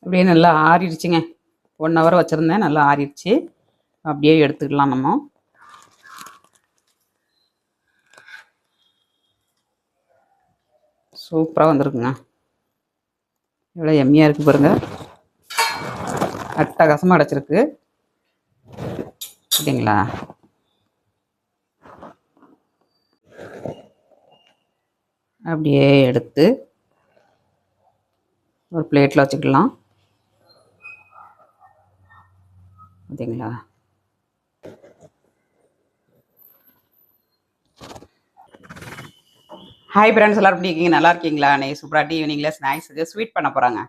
அப்படியே நல்லா ஆறிடுச்சுங்க. 1 ஹவர் வச்சுருந்தேன், நல்லா ஆறிடுச்சு. அப்படியே எடுத்துக்கலாம் நம்ம. சூப்பராக வந்திருக்குங்க. எவ்வளோ எம்மியாக இருக்குது பாருங்கள். அட்டகாசமாக கிடச்சிருக்கு சரிங்களா. அப்படியே எடுத்து ஒரு பிளேட்டில் வச்சுக்கலாம் பார்த்தீங்களா. ஹாய் ஃப்ரெண்ட்ஸ், எல்லோரும் எப்படி இருக்கீங்க? நல்லா இருக்கீங்களா? இன்றைக்கி சூப்பராக ஈவினிங்கில் ஸ்நாக்ஸுக்கு ஸ்வீட் பண்ண போகிறாங்க.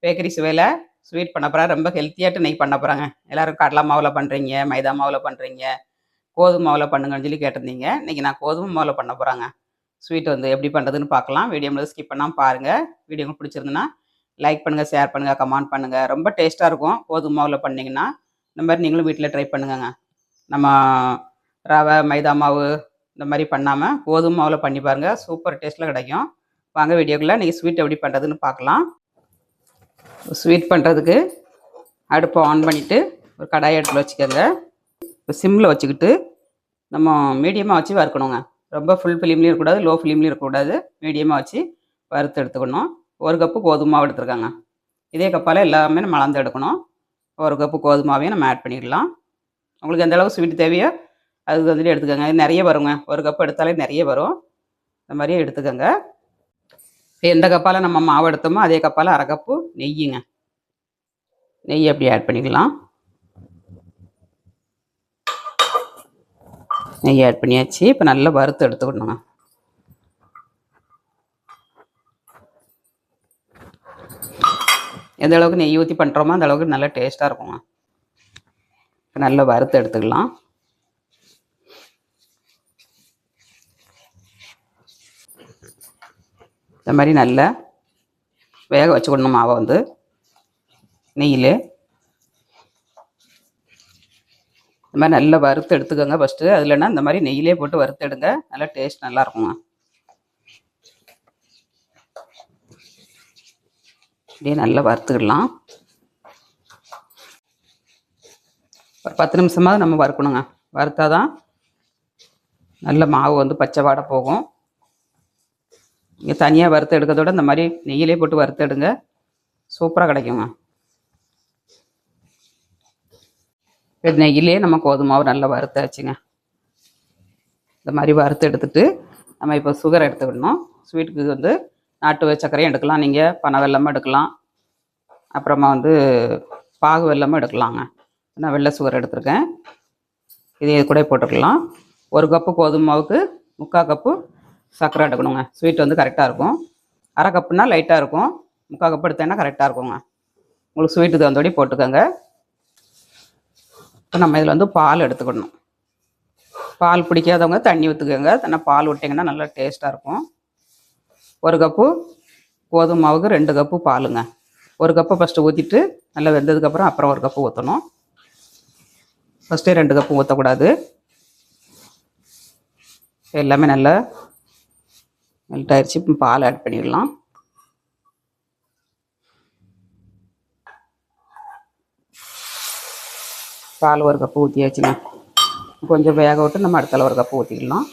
பேக்கரி சுவையில் ஸ்வீட் பண்ண போகிறேன். ரொம்ப ஹெல்த்தியாகிட்டு இன்றைக்கி பண்ண போகிறாங்க. எல்லோரும் கடலை மாவில் பண்ணுறீங்க, மைதா மாவில் பண்ணுறீங்க, கோதுமை மாவில் பண்ணுங்கன்னு சொல்லி கேட்டிருந்தீங்க. இன்றைக்கி நான் கோதுமை மாவில் பண்ண போகிறாங்க. ஸ்வீட் வந்து எப்படி பண்ணுறதுன்னு பார்க்கலாம். வீடியோ முதல்ல ஸ்கிப் பண்ணாமல் பாருங்கள். வீடியோ உங்களுக்கு பிடிச்சிருந்துன்னா லைக் பண்ணுங்கள், ஷேர் பண்ணுங்கள், கமெண்ட் பண்ணுங்கள். ரொம்ப டேஸ்ட்டாக இருக்கும் கோதுமை மாவில் பண்ணிங்கன்னா. இந்த மாதிரி நீங்களும் வீட்டில் ட்ரை பண்ணுங்கங்க. நம்ம ரவை மைதா மாவு இந்த மாதிரி பண்ணாமல் கோதுமை மாவில் பண்ணி பாருங்கள். சூப்பர் டேஸ்ட்டில் கிடைக்கும். வாங்க வீடியோக்குள்ளே இன்றைக்கி ஸ்வீட் எப்படி பண்ணுறதுன்னு பார்க்கலாம். ஸ்வீட் பண்ணுறதுக்கு அடுப்பை ஆன் பண்ணிவிட்டு ஒரு கடாயை அடுப்பில் வச்சுக்கோங்க. இப்போ சிம்மில் வச்சுக்கிட்டு நம்ம மீடியமாக வச்சு வறுக்கணுங்க. ரொம்ப ஃபுல் ஃபிலிம்லேயும் இருக்கக்கூடாது, லோ ஃபிலிம்லேயும் இருக்கக்கூடாது. மீடியமாக வச்சு வறுத்து எடுத்துக்கணும். 1 கப்பு கோதுமை மாவு எடுத்துருக்காங்க. இதே கப்பால் எல்லாமே நம்ம அளந்து எடுக்கணும். 1 கப்பு கோதுமை மாவையும் நம்ம ஆட் பண்ணிடலாம். உங்களுக்கு எந்த அளவுக்கு ஸ்வீட் தேவையோ அதுக்கு வந்துட்டு எடுத்துக்கோங்க. இது நிறைய வருங்க. 1 கப்பு எடுத்தாலே நிறைய வரும். இந்த மாதிரியே எடுத்துக்கோங்க. இப்போ எந்த கப்பால் நம்ம மாவு எடுத்தோமோ அதே கப்பால் 1/2 கப்பு நெய்யுங்க. நெய் அப்படி ஆட் பண்ணிக்கலாம். நெய் ஆட் பண்ணியாச்சு. இப்போ நல்லா வறுத்து எடுத்துக்கணுங்க. எந்த அளவுக்கு நெய் ஊற்றி பண்ணுறோமோ அந்த அளவுக்கு நல்லா டேஸ்ட்டாக இருக்குங்க. இப்போ நல்லா வறுத்து எடுத்துக்கலாம். இந்த மாதிரி நல்லா வேக வச்சுக்கணும் மாவை வந்து நெய்யில். இந்த மாதிரி நல்லா வறுத்து எடுத்துக்கோங்க ஃபஸ்ட்டு. அது இல்லைன்னா இந்த மாதிரி நெய்யிலே போட்டு வறுத்து எடுங்க. நல்லா டேஸ்ட் நல்லா இருக்குங்க. அப்படியே நல்லா வறுத்துக்கிடலாம். ஒரு 10 நிமிஷமாவது நம்ம வறுக்கணுங்க. வறுத்தா தான் நல்ல மாவு வந்து பச்சை வாடை போகும். இங்கே தனியாக வறுத்து எடுக்கிறதோட இந்த மாதிரி நெய்யிலே போட்டு வறுத்து எடுங்க. சூப்பராக கிடைக்குங்க. நெய்யிலே நம்ம கோதுமை மாவு நல்லா வறுத்தாச்சுங்க. இந்த மாதிரி வறுத்து எடுத்துட்டு நம்ம இப்போ சுகர் எடுத்துக்கிடணும். ஸ்வீட்டுக்கு வந்து நாட்டு சர்க்கரையும் எடுக்கலாம், நீங்கள் பனை வெல்லமும் எடுக்கலாம், அப்புறமா வந்து பாகு வெல்லமும் எடுக்கலாங்க. நான் வெள்ளை சுகர் எடுத்துருக்கேன். இது கூட போட்டுக்கலாம். 1 கப்பு கோதுமை மாவுக்கு 3/4 கப்பு சர்க்கரை எடுக்கணுங்க. ஸ்வீட் வந்து கரெக்டாக இருக்கும். 1/2 கப்புனா லைட்டாக இருக்கும். 3/4 கப்பு எடுத்தேன்னா கரெக்டாக இருக்குங்க. உங்களுக்கு ஸ்வீட்டு தகுந்தபடி போட்டுக்கோங்க. இப்போ நம்ம இதில் வந்து பால் எடுத்துக்கணும். பால் பிடிக்காதவங்க தண்ணி ஊற்றுக்கோங்க. ஆனால் பால் விட்டிங்கன்னா நல்லா டேஸ்ட்டாக இருக்கும். 1 கப்பு கோதுமை மாவுக்கு 2 கப்பு பாலுங்க. 1 கப்பை ஃபஸ்ட்டு ஊற்றிட்டு நல்லா வெந்ததுக்கப்புறம் அப்புறம் 1 கப்பு ஊற்றணும். ஃபஸ்ட்டே 2 கப்பு ஊற்றக்கூடாது. எல்லாமே நல்லா மெல்ட் ஆயிடுச்சு. இப்போ பால் ஆட் பண்ணிடலாம். பால் 1 கப்பு ஊற்றியாச்சுங்க. கொஞ்சம் வேக விட்டு நம்ம அடுத்தால 1 கப்பு ஊற்றிக்கலாம்.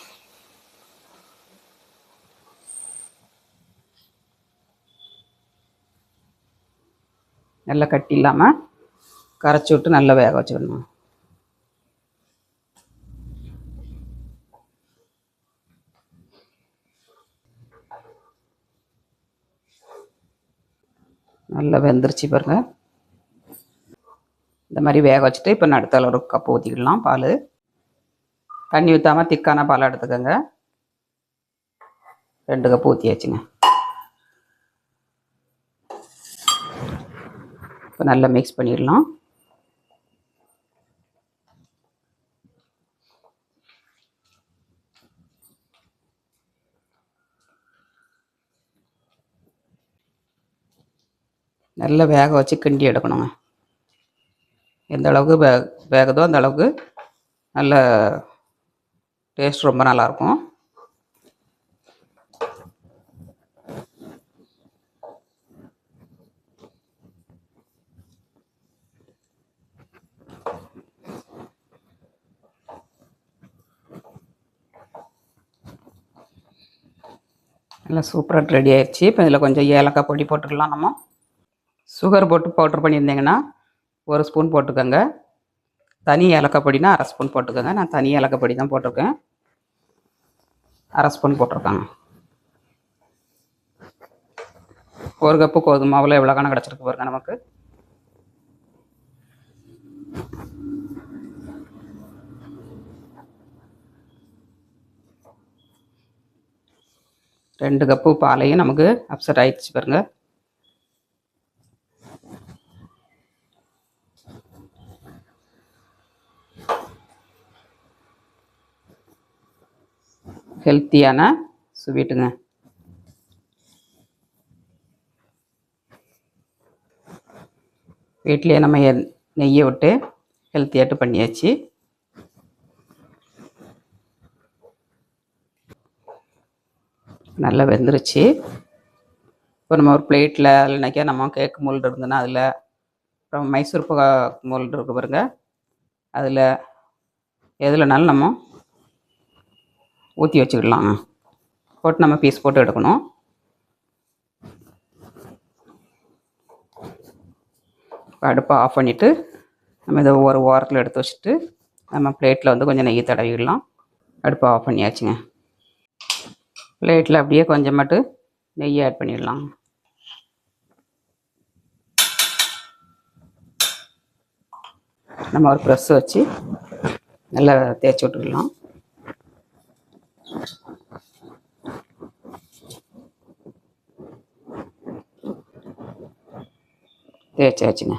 நல்லா கட்டி இல்லாமல் கரைச்சி விட்டு நல்லா வேக வச்சுக்கணும். நல்லா வெந்துருச்சு பாருங்கள். இந்த மாதிரி வேக வச்சுட்டு இப்போ நடுத்தால 1 கப்பு ஊற்றிக்கலாம். பால் தண்ணி ஊற்றாமல் திக்கான பால் எடுத்துக்கோங்க. 2 கப்பு ஊற்றியாச்சுங்க. இப்போ நல்லா மிக்ஸ் பண்ணிடலாம். நல்லா வேக வச்சு கிண்டி எடுக்கணுங்க. எந்த அளவுக்கு வேகுதோ அந்த அளவுக்கு நல்ல டேஸ்ட் ரொம்ப நல்லாயிருக்கும். நல்லா சூப்பராக ரெடி ஆயிடுச்சு. இப்போ இதில் கொஞ்சம் ஏலக்காய் பொடி போட்டுக்கலாம். நம்ம சுகர் போட்டு பவுட்ரு பண்ணியிருந்தீங்கன்னா 1 ஸ்பூன் போட்டுக்கோங்க. தனி ஏலக்காய் பொடினா 1/2 ஸ்பூன் போட்டுக்கோங்க. நான் தனி ஏலக்காய் பொடி தான் போட்டிருக்கேன். 1/2 ஸ்பூன் போட்டிருக்காங்க. 1 கப்பு கோதுமை மாவில் எவ்வளோ கணக்கு கிடச்சிருக்கு பாருங்க நமக்கு. ரெண்டு கப்பு பாலையும் நமக்கு அப்செட் ஆயிடுச்சு பாருங்க. ஹெல்த்தியான ஸ்வீட்டுங்க. வீட்லேயே நம்ம நெய்யை விட்டு ஹெல்த்தியாட்டு பண்ணியாச்சு. நல்லா வெந்துருச்சு. இப்போ நம்ம ஒரு பிளேட்டில் இல்லைனாக்கா நம்ம கேக் மோல்டு இருந்ததுன்னா அதில், அப்புறம் மைசூர் மோல்டு இருக்கு பாருங்க, அதில் எதுலனாலும் நம்ம ஊற்றி வச்சுக்கிடலாம். போட்டு நம்ம பீஸ் போட்டு எடுக்கணும். அடுப்பை ஆஃப் பண்ணிவிட்டு நம்ம இதை ஒரு ஓரத்தில் எடுத்து வச்சுட்டு நம்ம பிளேட்டில் வந்து கொஞ்சம் நெய் தடவிடலாம். அடுப்பை ஆஃப் பண்ணியாச்சுங்க. பிளேட்டில் அப்படியே கொஞ்சம் மட்டும் நெய் ஆட் பண்ணிடலாம். நம்ம ஒரு ப்ரெஸ் வச்சு நல்லா தேய்ச்சி விட்டுக்கலாம். தேய்ச்சாச்சுங்க.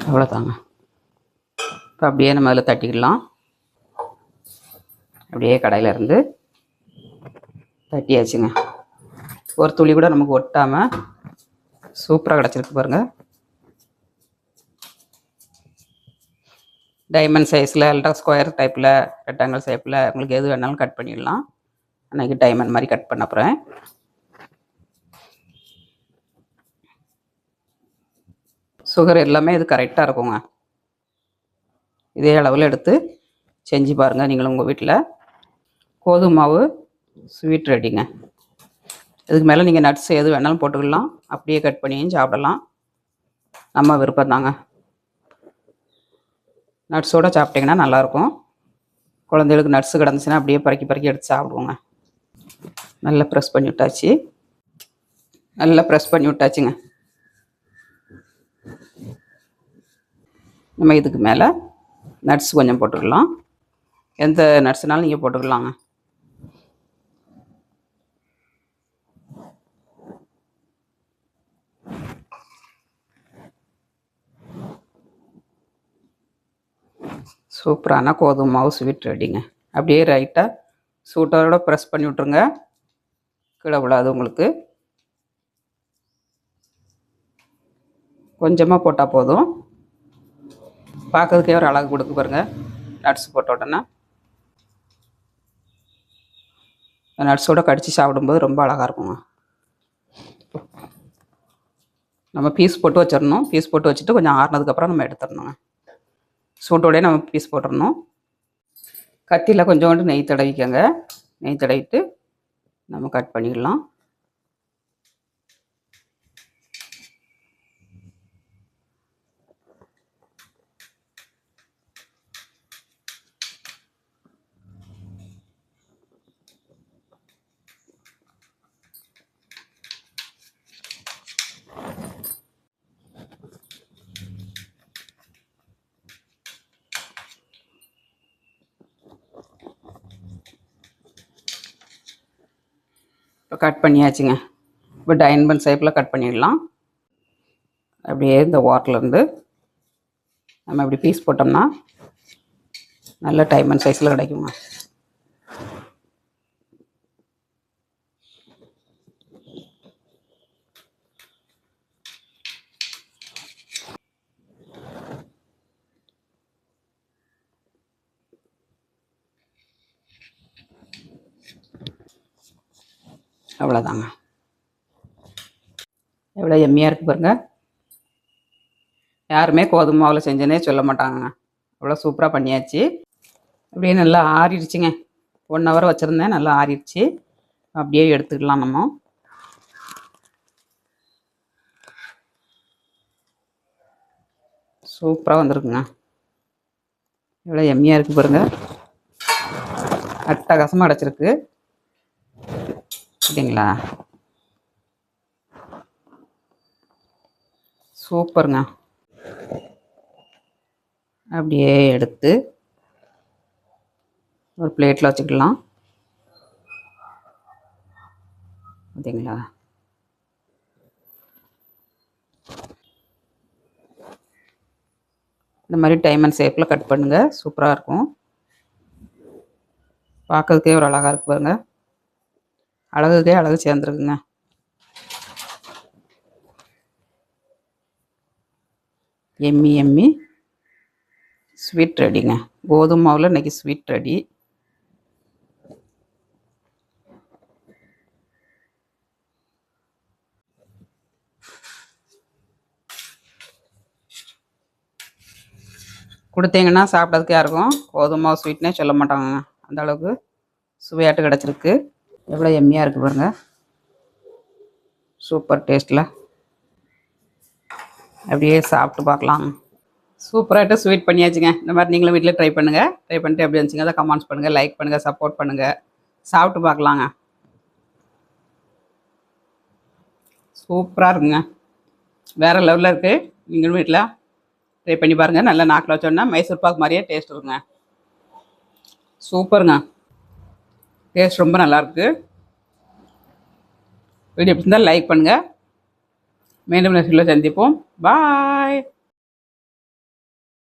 அவ்வளோதாங்க. இப்போ அப்படியே நம்ம அதில் தட்டிக்கலாம். அப்படியே கடையில் இருந்து தட்டியாச்சுங்க. ஒரு துளி கூட நமக்கு ஒட்டாமல் சூப்பராக கிடச்சிருக்கு பாருங்கள். டைமண்ட் சைஸில் இல்லைனா ஸ்கொயர் டைப்பில், ரெக்டாங்கிள் ஷேப்பில் உங்களுக்கு எது வேணாலும் கட் பண்ணிடலாம். அன்றைக்கி டைமண்ட் மாதிரி கட் பண்ண போகிறேன். சுகர் எல்லாமே இது கரெக்டாக இருக்குங்க. இதே அளவில் எடுத்து செஞ்சு பாருங்கள் நீங்களும் உங்கள் வீட்டில். கோதுமை மாவு ஸ்வீட் ரெடிங்க. இதுக்கு மேலே நீங்கள் நட்ஸ் எது வேணாலும் போட்டுக்கலாம். அப்படியே கட் பண்ணியும் சாப்பிடலாம். நம்ம விருப்பம் தாங்க. நட்ஸோடு சாப்பிட்டிங்கன்னா நல்லாயிருக்கும். குழந்தைகளுக்கு நட்ஸு கிடந்துச்சுன்னா அப்படியே பறக்கி எடுத்து சாப்பிடுவோங்க. நல்லா ப்ரெஸ் பண்ணி விட்டாச்சு. நம்ம இதுக்கு மேலே நட்ஸ் கொஞ்சம் போட்டுக்கலாம். எந்த நட்ஸ்னாலும் நீங்கள் போட்டுக்கலாங்க. சூப்பரான கோதுமை மாவு ஸ்வீட் ரெடிங்க. அப்படியே ரைட்டாக சூட்டோட ப்ரெஸ் பண்ணி விட்ருங்க. கீழே விடாது உங்களுக்கு. கொஞ்சமாக போட்டால் போதும். பார்க்கறதுக்கே ஒரு அழகு கொடுக்கு பாருங்கள். நட்ஸ் போட்ட உடனே நட்ஸோடு கடித்து சாப்பிடும்போது ரொம்ப அழகாக இருக்குங்க. நம்ம பீஸ் போட்டு வச்சிடணும். பீஸ் போட்டு வச்சுட்டு கொஞ்சம் ஆறுனதுக்கப்புறம் நம்ம எடுத்துடணுங்க. சூட்டோடய நம்ம பீஸ் போட்டுடணும். கத்தியில் கொஞ்சோண்டு நெய் தடவிக்கங்க. நெய் தடவிட்டு நம்ம கட் பண்ணிடலாம். இப்போ கட் பண்ணியாச்சுங்க. இப்போ டைமண்ட் ஷேப்பில் கட் பண்ணிடலாம். அப்படியே இந்த ஓரத்துலேருந்து நம்ம இப்படி பீஸ் போட்டோம்னா நல்ல டைமண்ட் சைஸில் கிடைக்குங்க. அவ்வளோதாங்க. எவ்வளோ எம்மியாக இருக்குது பாருங்கள். யாருமே கோதுமை மாவில் செஞ்சேனே சொல்ல மாட்டாங்க. அவ்வளோ சூப்பராக பண்ணியாச்சு. அப்படியே நல்லா ஆறிடுச்சுங்க. 1 ஹவர் வச்சுருந்தேன், நல்லா ஆறிடுச்சு. அப்படியே எடுத்துக்கலாம் நம்ம. சூப்பராக வந்திருக்குங்க. எவ்வளோ எம்மியாக இருக்குது பாருங்கள். அட்டகாசமாக கிடச்சிருக்கு. சரிங்களா? சூப்பருங்க. அப்படியே எடுத்து ஒரு பிளேட்டில் வச்சுக்கலாம். பார்த்தீங்களா? இந்த மாதிரி டைமண்ட் ஷேப்பில் கட் பண்ணுங்கள். சூப்பராக இருக்கும். பார்க்கறதுக்கே ஒரு அழகாக இருக்கு பாருங்க. அழகுக்கே அழகு சேர்ந்துருக்குங்க. எம்மி எம்மி ஸ்வீட் ரெடிங்க. கோதுமை மாவில் இன்றைக்கி ஸ்வீட் ரெடி. கொடுத்தீங்கன்னா சாப்பிட்றதுக்கே இருக்கும். கோதுமை மாவு ஸ்வீட்னே சொல்ல மாட்டாங்க. அந்த அளவுக்கு சுவையாட்டு கிடச்சிருக்கு. எவ்வளோ எம்மியாக இருக்குது பாருங்கள். சூப்பர் டேஸ்ட்டில். அப்படியே சாப்பிட்டு பார்க்கலாம். சூப்பராகிட்டு ஸ்வீட் பண்ணியாச்சுங்க. இந்த மாதிரி நீங்களும் வீட்டில் ட்ரை பண்ணுங்கள். ட்ரை பண்ணிட்டு எப்படி இருந்துச்சுங்க அதை கமெண்ட்ஸ் பண்ணுங்கள், லைக் பண்ணுங்கள், சப்போர்ட் பண்ணுங்கள். சாப்பிட்டு பார்க்கலாங்க. சூப்பராக இருக்குங்க. வேறு லெவலில் இருக்குது. நீங்களும் வீட்டில் ட்ரை பண்ணி பாருங்கள். நல்லா நாக்கில் வச்சோன்னா மைசூர் பாக் மாதிரியே டேஸ்ட் இருக்குங்க. சூப்பருங்க. டேஸ்ட் ரொம்ப நல்லாயிருக்கு. வீடியோ பிடிச்சிருந்தால் லைக் பண்ணுங்கள். மீண்டும் நெக்ஸ்ட் வீடியோவில் சந்திப்போம். பாய்.